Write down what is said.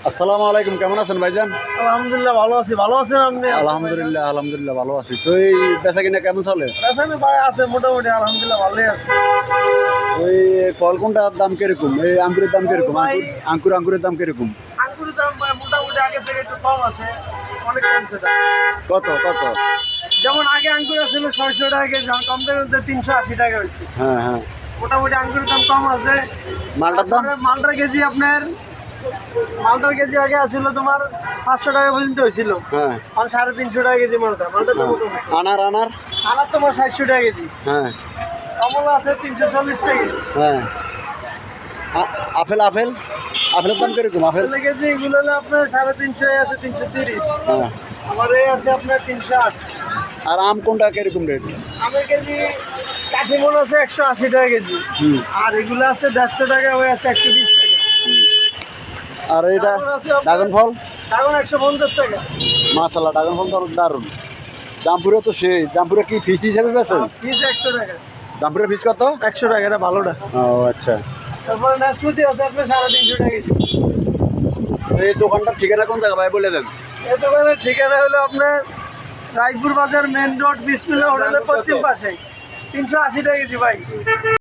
আসসালামু আলাইকুম, কেমন আছেন ভাইজান? আলহামদুলিল্লাহ ভালো আছি। ভালো আছেন আপনি? আলহামদুলিল্লাহ ভালো আছি। তো এই বেচা কিনা কেমন চলে? রাসায়নিক ভাই আছে মোটামুটি, আলহামদুলিল্লাহ ভালোই আছে। ওই ফল কোনটার দাম কিরকম? এই আঙ্গুরের দাম কিরকম? ভাই, আঙ্গুরের দাম কিরকম? আঙ্গুরের দাম ভাই মোটামুটি আগে থেকে একটু কম আছে, অনেক কমছে দাম। কত কত? যেমন আগে আঙ্গুর ছিল 600 টাকা কেজি, এখন কম থেকে 380 টাকা হয়েছে। হ্যাঁ হ্যাঁ। মোটামুটি আঙ্গুরের দাম কম আছে। মালটার দাম? মালটার কেজি আগে আছিল তোমার 500 টাকা পর্যন্ত হয়েছিল, হ্যাঁ। এখন 350 টাকা কেজি মালটার দাম কমেছে। আনার আনার তোমার 700 টাকা কেজি। হ্যাঁ। কমলা আছে 340 টাকা কেজি। হ্যাঁ। আপেলের দাম কিরকম? আপেল কেজি এগুলো হলো আপনার 350 আছে, 330। হ্যাঁ। আমার এই আছে আপনার 380। আর আম কোনটা কিরকম রেট? আমের কেজি কাঠিমন আছে 180 টাকা কেজি। আর এগুলো আছে 150 টাকা, ওই আছে 120 টাকা। আর এটা ড্রাগন ফল? ড্রাগন 150 টাকা। মাশাআল্লাহ, ড্রাগন ফল তো দারুণ। জামপুরে তো সেই জামপুরে কি ফিস হিসাবে বেচেন? পিস 100 টাকা। জামপুরে ফিস কত? 100 টাকা, এটা ভালোটা। ও আচ্ছা। তারপরে নাশপাতি আছে আপনার 350 টাকা কেজি। এই দোকানটার ঠিকানা কোন জায়গা ভাই বলে দেন? এই দোকানের ঠিকানা হলো আপনার রায়পুর বাজার, মেন রোড, বিসমিল্লাহ হোটেলের পশ্চিম পাশে। 380 টাকা কেজি ভাই।